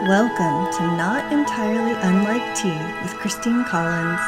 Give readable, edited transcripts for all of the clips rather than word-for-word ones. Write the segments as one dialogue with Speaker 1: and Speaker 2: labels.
Speaker 1: Welcome to Not Entirely Unlike Tea with Christine Collins.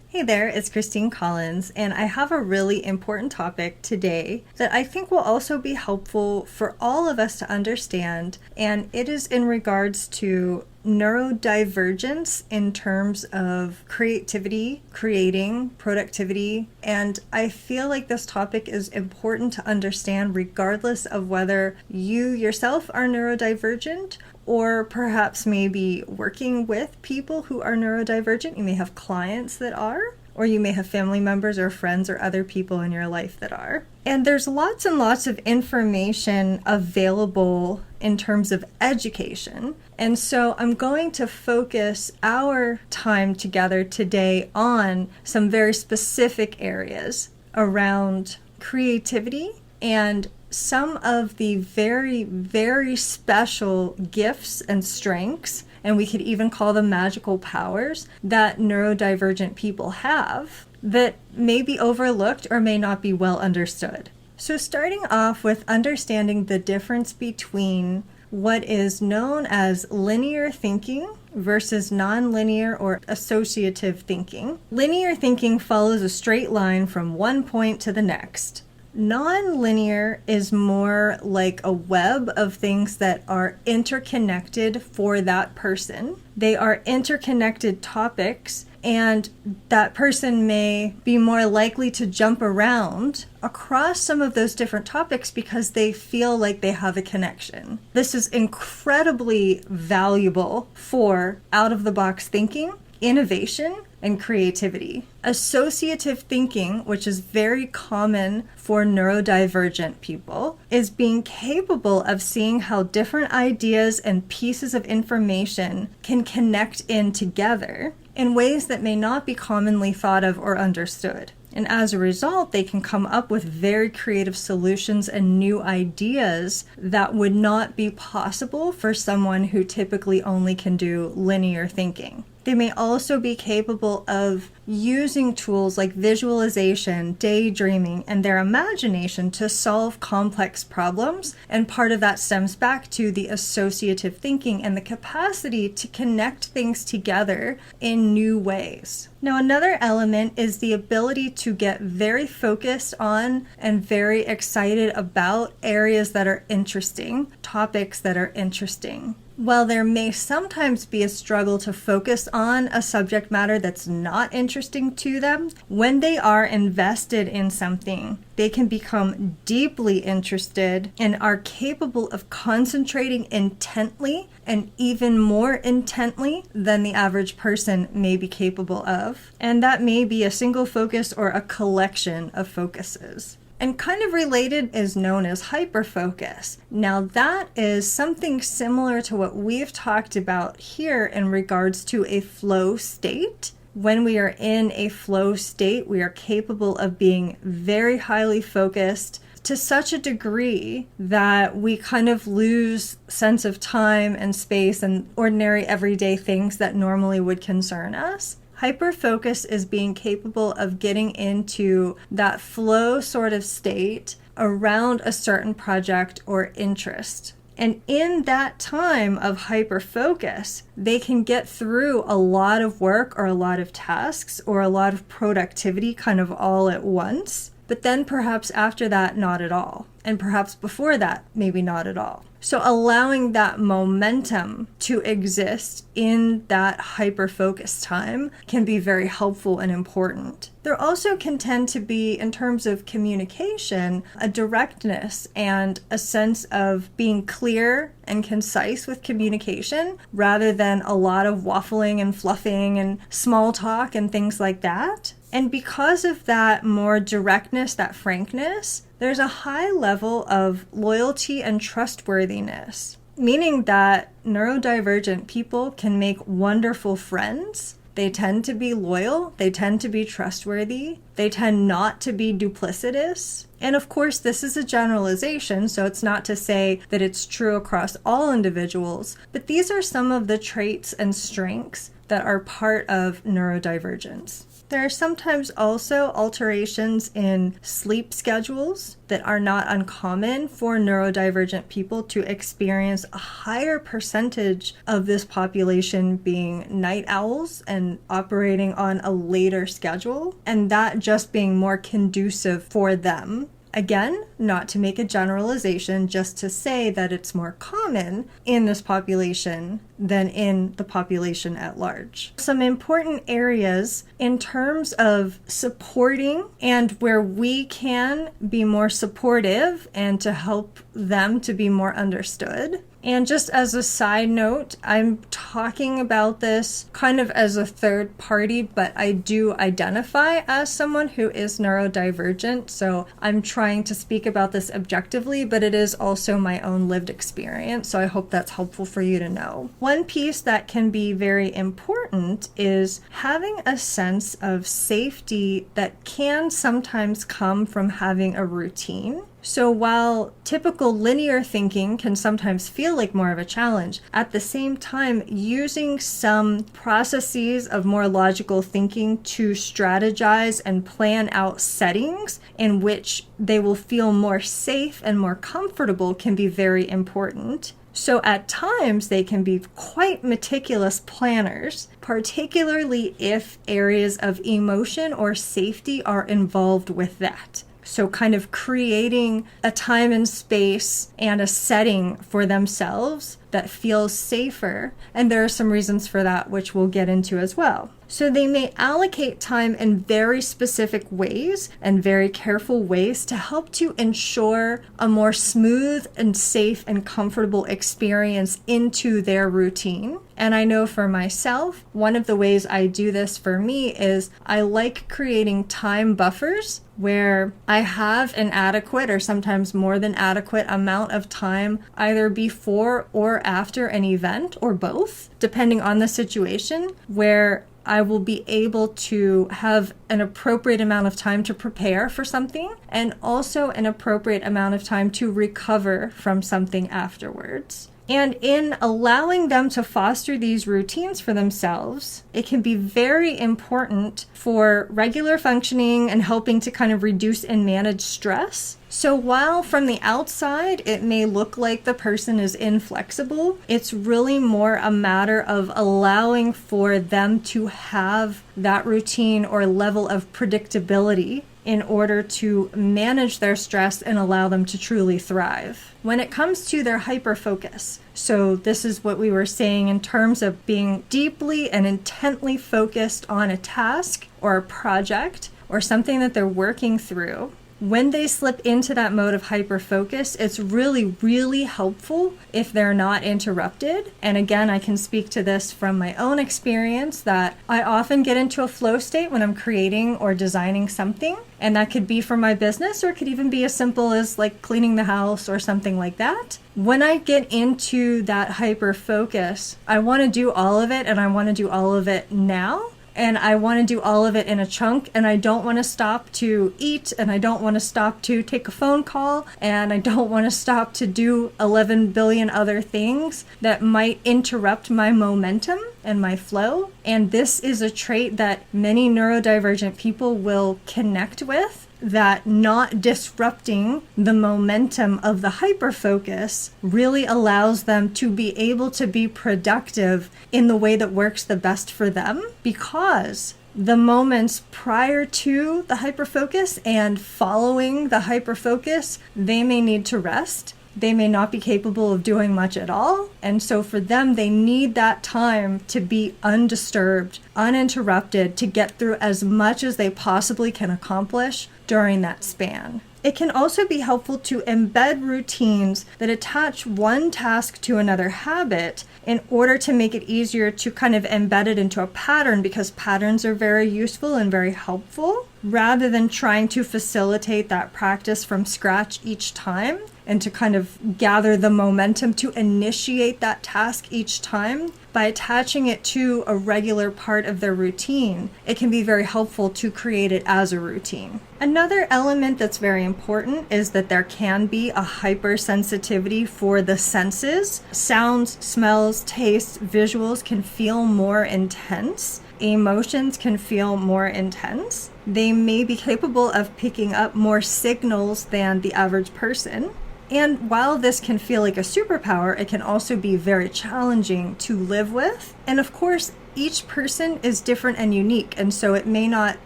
Speaker 1: Hey there, it's Christine Collins, and I have a really important topic today that I think will also be helpful for all of us to understand, and it is in regards to neurodivergence in terms of creativity, creating, productivity, and I feel like this topic is important to understand regardless of whether you yourself are neurodivergent or perhaps maybe working with people who are neurodivergent. You may have clients that are, or you may have family members or friends or other people in your life that are. And there's lots and lots of information available in terms of education. And so I'm going to focus our time together today on some very specific areas around creativity and some of the very, very special gifts and strengths, and we could even call them magical powers, that neurodivergent people have that may be overlooked or may not be well understood. So starting off with understanding the difference between what is known as linear thinking versus nonlinear or associative thinking. Linear thinking follows a straight line from one point to the next. Non-linear is more like a web of things that are interconnected for that person. They are interconnected topics, and that person may be more likely to jump around across some of those different topics because they feel like they have a connection. This is incredibly valuable for out-of-the-box thinking, innovation, and creativity. Associative thinking, which is very common for neurodivergent people, is being capable of seeing how different ideas and pieces of information can connect in together in ways that may not be commonly thought of or understood. And as a result, they can come up with very creative solutions and new ideas that would not be possible for someone who typically only can do linear thinking. They may also be capable of using tools like visualization, daydreaming, and their imagination to solve complex problems. And part of that stems back to the associative thinking and the capacity to connect things together in new ways. Now, another element is the ability to get very focused on and very excited about areas that are interesting, topics that are interesting. While there may sometimes be a struggle to focus on a subject matter that's not interesting to them, when they are invested in something, they can become deeply interested and are capable of concentrating intently and even more intently than the average person may be capable of. And that may be a single focus or a collection of focuses. And kind of related is known as hyperfocus. Now that is something similar to what we've talked about here in regards to a flow state. When we are in a flow state, we are capable of being very highly focused to such a degree that we kind of lose sense of time and space and ordinary everyday things that normally would concern us. Hyperfocus is being capable of getting into that flow sort of state around a certain project or interest. And in that time of hyperfocus, they can get through a lot of work or a lot of tasks or a lot of productivity kind of all at once. But then perhaps after that, not at all. And perhaps before that, maybe not at all. So allowing that momentum to exist in that hyper-focused time can be very helpful and important. There also can tend to be, in terms of communication, a directness and a sense of being clear and concise with communication rather than a lot of waffling and fluffing and small talk and things like that. And because of that more directness, that frankness, there's a high level of loyalty and trustworthiness, meaning that neurodivergent people can make wonderful friends. They tend to be loyal, they tend to be trustworthy, they tend not to be duplicitous. And of course, this is a generalization, so it's not to say that it's true across all individuals, but these are some of the traits and strengths that are part of neurodivergence. There are sometimes also alterations in sleep schedules that are not uncommon for neurodivergent people to experience a higher percentage of this population being night owls and operating on a later schedule, and that just being more conducive for them. Again, not to make a generalization, just to say that it's more common in this population than in the population at large. Some important areas in terms of supporting and where we can be more supportive and to help them to be more understood. And just as a side note, I'm talking about this kind of as a third party, but I do identify as someone who is neurodivergent. So I'm trying to speak about this objectively, but it is also my own lived experience. So I hope that's helpful for you to know. One piece that can be very important is having a sense of safety that can sometimes come from having a routine. So while typical linear thinking can sometimes feel like more of a challenge, at the same time, using some processes of more logical thinking to strategize and plan out settings in which they will feel more safe and more comfortable can be very important. So at times they can be quite meticulous planners, particularly if areas of emotion or safety are involved with that. So kind of creating a time and space and a setting for themselves that feels safer. And there are some reasons for that, which we'll get into as well. So they may allocate time in very specific ways and very careful ways to help to ensure a more smooth and safe and comfortable experience into their routine. And I know for myself, one of the ways I do this for me is I like creating time buffers where I have an adequate or sometimes more than adequate amount of time either before or after an event or both, depending on the situation, where I will be able to have an appropriate amount of time to prepare for something and also an appropriate amount of time to recover from something afterwards. And in allowing them to foster these routines for themselves, it can be very important for regular functioning and helping to kind of reduce and manage stress. So while from the outside it may look like the person is inflexible, it's really more a matter of allowing for them to have that routine or level of predictability in order to manage their stress and allow them to truly thrive. When it comes to their hyperfocus, so this is what we were saying in terms of being deeply and intently focused on a task or a project or something that they're working through, when they slip into that mode of hyperfocus, it's really, really helpful if they're not interrupted. And again, I can speak to this from my own experience that I often get into a flow state when I'm creating or designing something. And that could be for my business, or it could even be as simple as like cleaning the house or something like that. When I get into that hyperfocus, I want to do all of it, and I want to do all of it now. And I want to do all of it in a chunk, and I don't want to stop to eat, and I don't want to stop to take a phone call, and I don't want to stop to do 11 billion other things that might interrupt my momentum and my flow. And this is a trait that many neurodivergent people will connect with, that not disrupting the momentum of the hyperfocus really allows them to be able to be productive in the way that works the best for them, because the moments prior to the hyperfocus and following the hyperfocus, they may need to rest. They may not be capable of doing much at all. And so for them, they need that time to be undisturbed, uninterrupted, to get through as much as they possibly can accomplish during that span. It can also be helpful to embed routines that attach one task to another habit in order to make it easier to kind of embed it into a pattern, because patterns are very useful and very helpful, rather than trying to facilitate that practice from scratch each time and to kind of gather the momentum to initiate that task each time. By attaching it to a regular part of their routine, it can be very helpful to create it as a routine. Another element that's very important is that there can be a hypersensitivity for the senses. Sounds, smells, tastes, visuals can feel more intense emotions can feel more intense. They may be capable of picking up more signals than the average person. And while this can feel like a superpower, it can also be very challenging to live with. And of course, each person is different and unique, and so it may not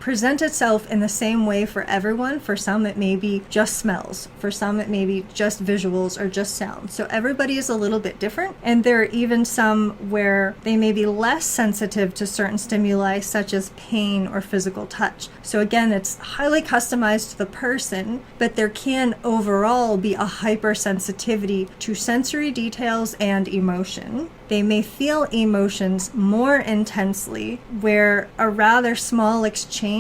Speaker 1: present itself in the same way for everyone. For some, it may be just smells. For some, it may be just visuals or just sounds. So everybody is a little bit different, and there are even some where they may be less sensitive to certain stimuli, such as pain or physical touch. So again, it's highly customized to the person, but there can overall be a hypersensitivity to sensory details and emotion. They may feel emotions more intensely, where a rather small exchange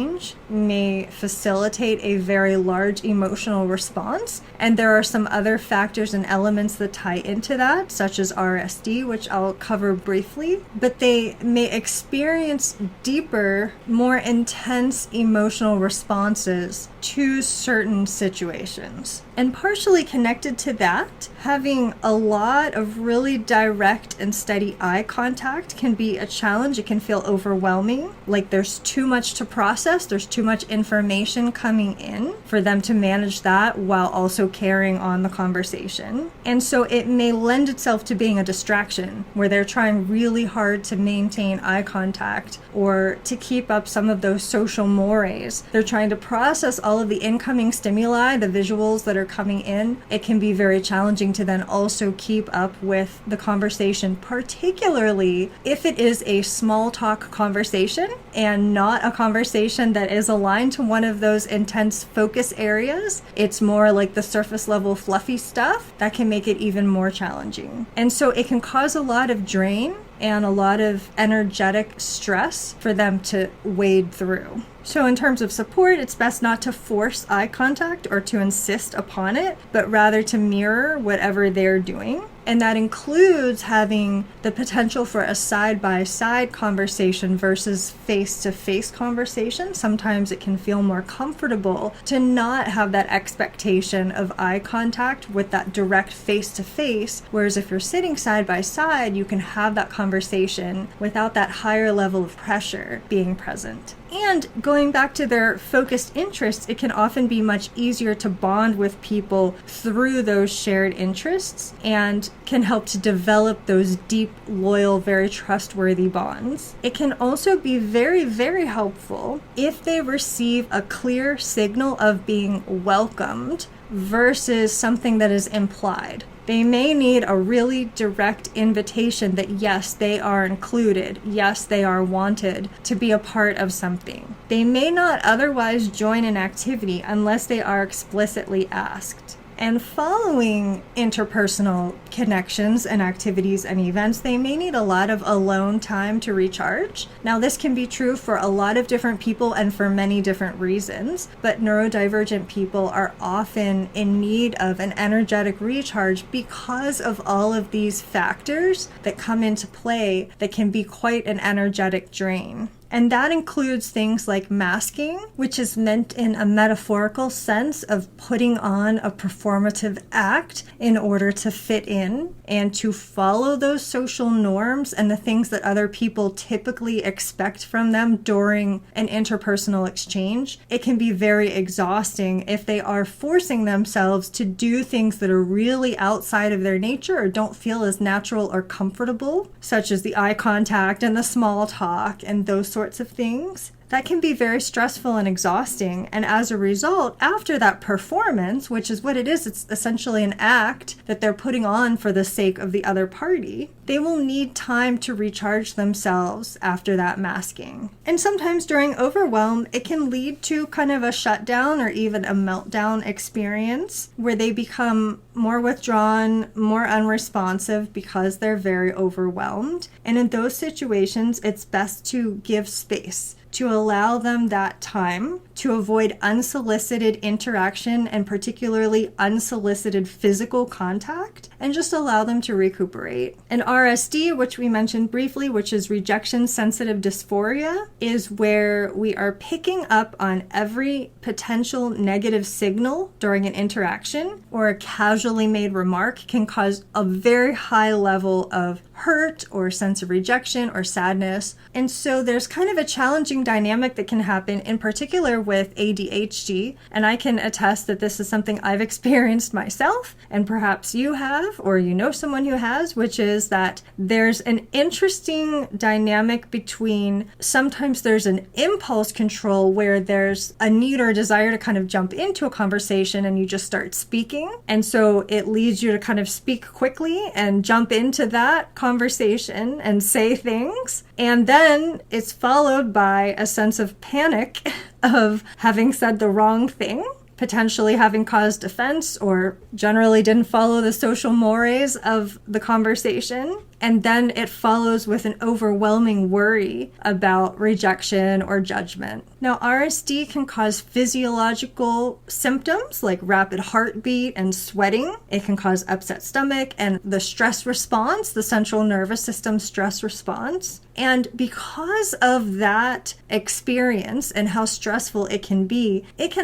Speaker 1: may facilitate a very large emotional response. And there are some other factors and elements that tie into that, such as RSD, which I'll cover briefly. But they may experience deeper, more intense emotional responses to certain situations. And partially connected to that, having a lot of really direct and steady eye contact can be a challenge. It can feel overwhelming, like there's too much to process, there's too much information coming in for them to manage that while also carrying on the conversation. And so it may lend itself to being a distraction, where they're trying really hard to maintain eye contact or to keep up some of those social mores. They're trying to process all of the incoming stimuli, the visuals that are coming in. It can be very challenging to then also keep up with the conversation, particularly if it is a small talk conversation and not a conversation that is aligned to one of those intense focus areas. It's more like the surface level fluffy stuff that can make it even more challenging. And so it can cause a lot of drain and a lot of energetic stress for them to wade through. So in terms of support, it's best not to force eye contact or to insist upon it, but rather to mirror whatever they're doing. And that includes having the potential for a side-by-side conversation versus face-to-face conversation. Sometimes it can feel more comfortable to not have that expectation of eye contact with that direct face-to-face, whereas if you're sitting side-by-side, you can have that conversation without that higher level of pressure being present. And going back to their focused interests, it can often be much easier to bond with people through those shared interests and can help to develop those deep, loyal, very trustworthy bonds. It can also be very, very helpful if they receive a clear signal of being welcomed versus something that is implied. They may need a really direct invitation that yes, they are included, yes, they are wanted to be a part of something. They may not otherwise join an activity unless they are explicitly asked. And following interpersonal connections and activities and events, they may need a lot of alone time to recharge. Now, this can be true for a lot of different people and for many different reasons, but neurodivergent people are often in need of an energetic recharge because of all of these factors that come into play that can be quite an energetic drain. And that includes things like masking, which is meant in a metaphorical sense of putting on a performative act in order to fit in and to follow those social norms and the things that other people typically expect from them during an interpersonal exchange. It can be very exhausting if they are forcing themselves to do things that are really outside of their nature or don't feel as natural or comfortable, such as the eye contact and the small talk and those sorts of things. That can be very stressful and exhausting, and as a result, after that performance, which is what it is, it's essentially an act that they're putting on for the sake of the other party, they will need time to recharge themselves after that masking. And sometimes during overwhelm, it can lead to kind of a shutdown or even a meltdown experience where they become more withdrawn, more unresponsive because they're very overwhelmed. And in those situations, it's best to give space, to allow them that time to avoid unsolicited interaction and particularly unsolicited physical contact, and just allow them to recuperate. And RSD, which we mentioned briefly, which is rejection sensitive dysphoria, is where we are picking up on every potential negative signal during an interaction, or a casually made remark can cause a very high level of hurt or sense of rejection or sadness. And so there's kind of a challenging dynamic that can happen, in particular with ADHD. And I can attest that this is something I've experienced myself, and perhaps you have, or you know someone who has, which is that there's an interesting dynamic between sometimes there's an impulse control where there's a need or a desire to kind of jump into a conversation and you just start speaking. And so it leads you to kind of speak quickly and jump into that conversation and say things. And then it's followed by a sense of panic of having said the wrong thing, potentially having caused offense, or generally didn't follow the social mores of the conversation. And then it follows with an overwhelming worry about rejection or judgment. Now, RSD can cause physiological symptoms like rapid heartbeat and sweating. It can cause upset stomach and the stress response, the central nervous system stress response. And because of that experience and how stressful it can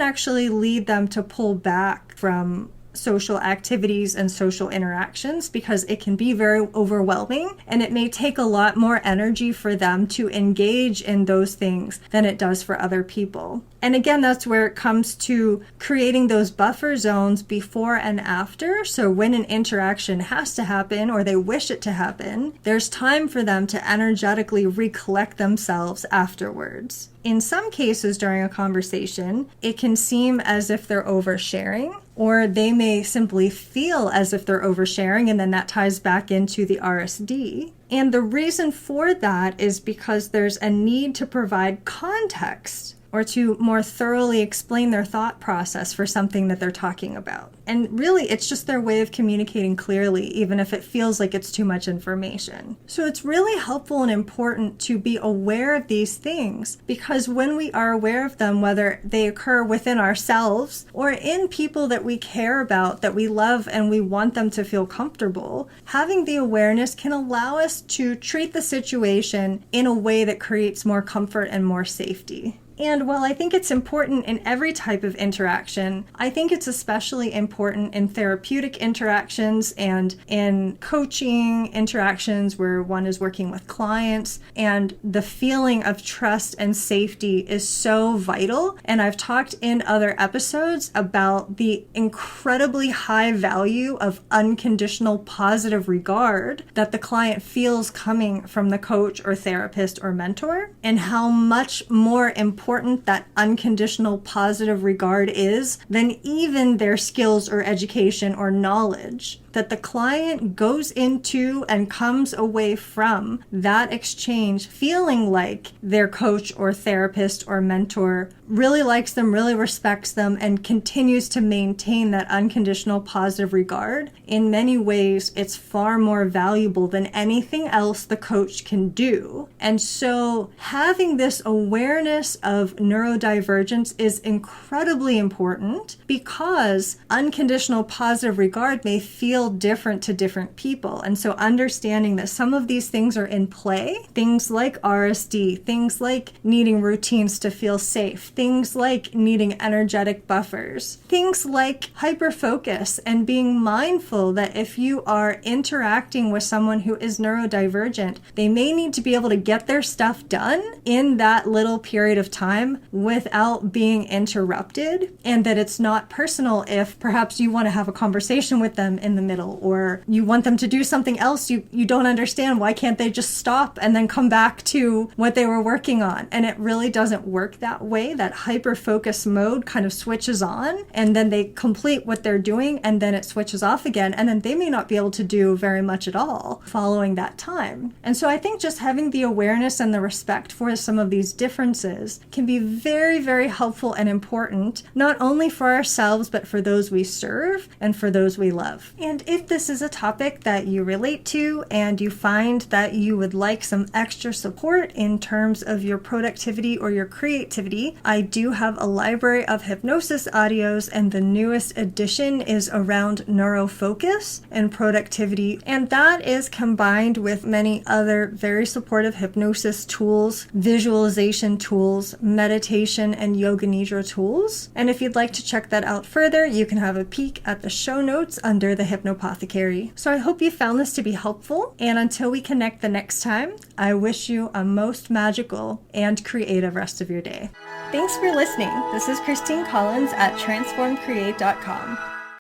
Speaker 1: actually lead them to pull back from social activities and social interactions, because it can be very overwhelming and it may take a lot more energy for them to engage in those things than it does for other people. And again, that's where it comes to creating those buffer zones before and after. So when an interaction has to happen or they wish it to happen, there's time for them to energetically recollect themselves afterwards. In some cases during a conversation, it can seem as if they're oversharing, or they may simply feel as if they're oversharing, and then that ties back into the RSD. And the reason for that is because there's a need to provide context or to more thoroughly explain their thought process for something that they're talking about. And really, it's just their way of communicating clearly, even if it feels like it's too much information. So it's really helpful and important to be aware of these things, because when we are aware of them, whether they occur within ourselves or in people that we care about, that we love, and we want them to feel comfortable, having the awareness can allow us to treat the situation in a way that creates more comfort and more safety. And while I think it's important in every type of interaction, I think it's especially important in therapeutic interactions and in coaching interactions where one is working with clients. And the feeling of trust and safety is so vital. And I've talked in other episodes about the incredibly high value of unconditional positive regard that the client feels coming from the coach or therapist or mentor, and how much more important that unconditional positive regard is than even their skills or education or knowledge. That the client goes into and comes away from that exchange feeling like their coach or therapist or mentor really likes them, really respects them, and continues to maintain that unconditional positive regard. In many ways, it's far more valuable than anything else the coach can do. And so having this awareness of neurodivergence is incredibly important, because unconditional positive regard may feel different to different people. And so understanding that some of these things are in play, things like RSD, things like needing routines to feel safe, things like needing energetic buffers, things like hyperfocus, and being mindful that if you are interacting with someone who is neurodivergent, they may need to be able to get their stuff done in that little period of time without being interrupted, and that it's not personal if perhaps you want to have a conversation with them in the middle, or you want them to do something else you don't understand. Why can't they just stop and then come back to what they were working on? And it really doesn't work that way. That hyper-focus mode kind of switches on, and then they complete what they're doing, and then it switches off again, and then they may not be able to do very much at all following that time. And so I think just having the awareness and the respect for some of these differences can be very, very helpful and important, not only for ourselves, but for those we serve and for those we love. And if this is a topic that you relate to and you find that you would like some extra support in terms of your productivity or your creativity, I do have a library of hypnosis audios, and the newest edition is around neurofocus and productivity. And that is combined with many other very supportive hypnosis tools, visualization tools, meditation, and yoga nidra tools. And if you'd like to check that out further, you can have a peek at the show notes under the hypnosis Hypno-Pothecary. So I hope you found this to be helpful, and until we connect the next time, I wish you a most magical and creative rest of your day. Thanks for listening. This is Christine Collins at transformcreate.com.